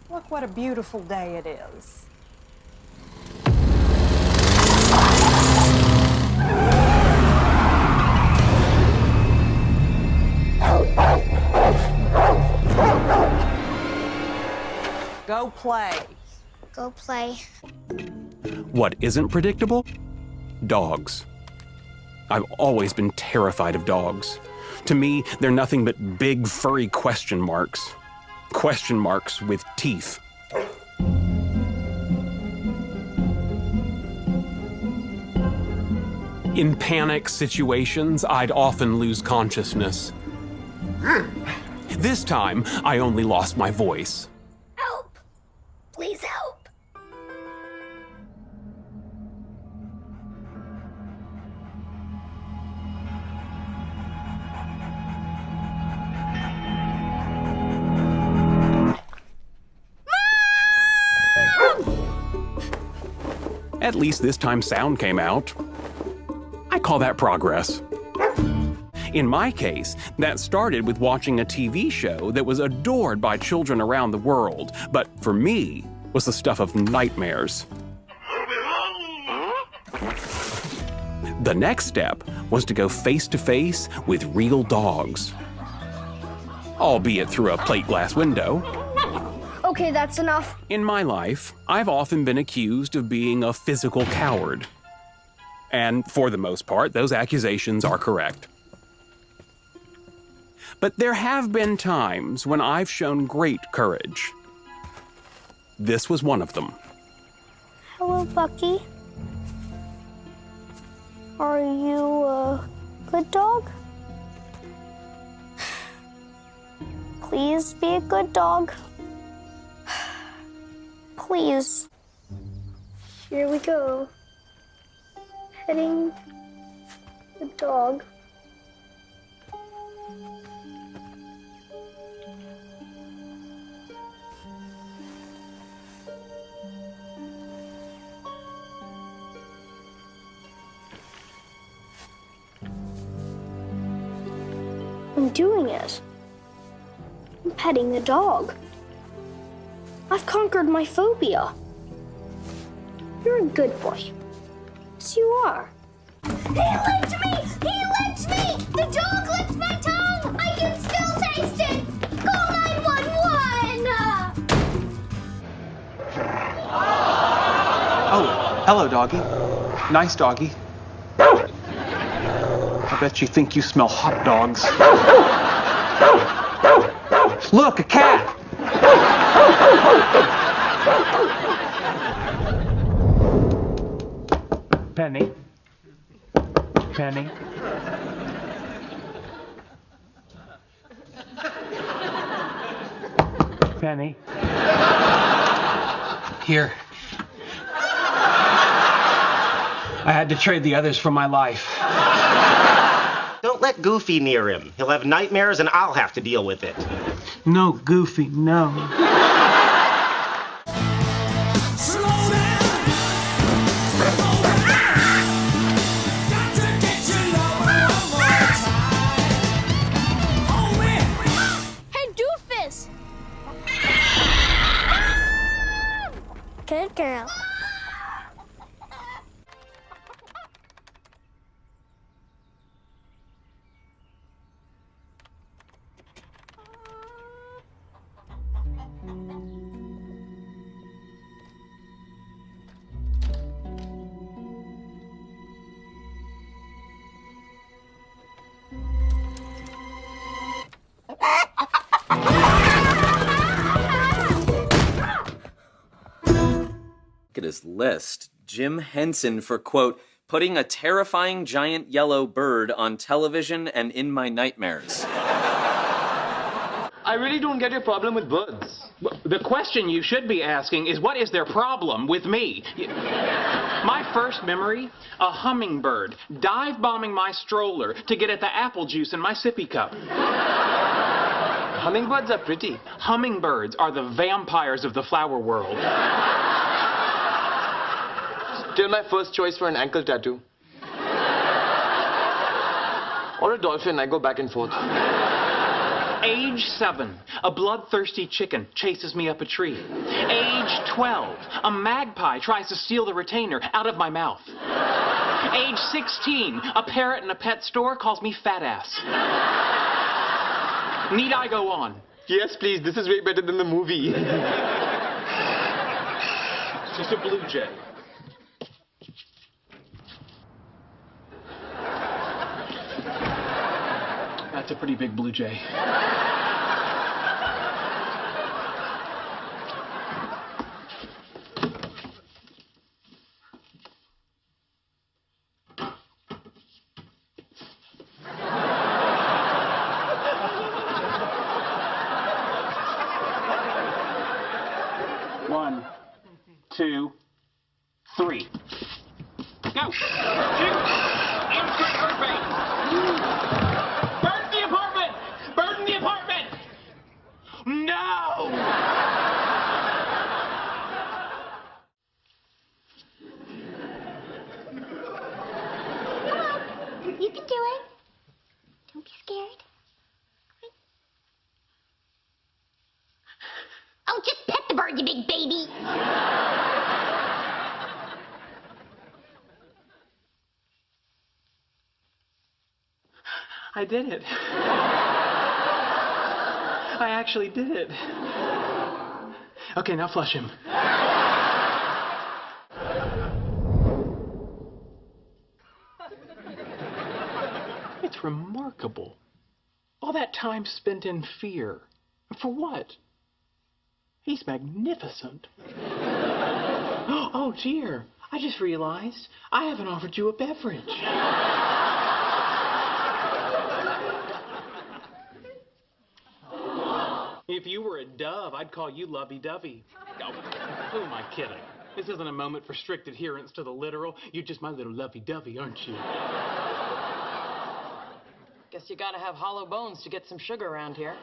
Look what a beautiful day it is. Go play. Go play. What isn't predictable? Dogs. I've always been terrified of dogs. To me, they're nothing but big, furry question marks. Question marks with teeth. In panic situations, I'd often lose consciousness. This time, I only lost my voice. Help! Please help! At least this time sound came out. I call that progress. In my case, that started with watching a TV show that was adored by children around the world, but for me, was the stuff of nightmares. The next step was to go face to face with real dogs. Albeit through a plate glass window. Okay, that's enough. In my life, I've often been accused of being a physical coward. And for the most part, those accusations are correct. But there have been times when I've shown great courage. This was one of them. Hello, Bucky. Are you a good dog? Please be a good dog. Please. Here we go. Petting the dog. I'm doing it. I'm petting the dog. I've conquered my phobia. You're a good boy. Yes, you are. He licked me! He licked me! The dog licked my tongue! I can still taste it! Call 911! Oh, hello, doggy. Nice doggy. I bet you think you smell hot dogs. Look, a cat! Penny. Penny. Penny. Here. I had to trade the others for my life. Don't let Goofy near him. He'll have nightmares and I'll have to deal with it. No, Goofy, no. Hey, Doofus! Good girl. Look at his list. Jim Henson for, quote, putting a terrifying giant yellow bird on television and in my nightmares. I really don't get your problem with birds. The question you should be asking is, what is their problem with me? My first memory, a hummingbird dive bombing my stroller to get at the apple juice in my sippy cup. Hummingbirds are pretty. Hummingbirds are the vampires of the flower world. Still my first choice for an ankle tattoo. Or a dolphin, I go back and forth. Age 7, a bloodthirsty chicken chases me up a tree. Age 12, a magpie tries to steal the retainer out of my mouth. Age 16, a parrot in a pet store calls me fat ass. Need I go on? Yes, please. This is way better than the movie. It's a blue jay. That's a pretty big blue jay. One, 2, 3. Go! Shoot! Instant bird bait! Burn the apartment! Burn the apartment! No! You can do it. Don't be scared. Oh, just pet the bird, you big baby. I did it. I actually did it. Okay, now flush him. It's remarkable. All that time spent in fear. For what? He's magnificent. Oh, dear. I just realized I haven't offered you a beverage. If you were a dove, I'd call you lovey-dovey. Oh, who am I kidding? This isn't a moment for strict adherence to the literal. You're just my little lovey-dovey, aren't you? Guess you gotta have hollow bones to get some sugar around here.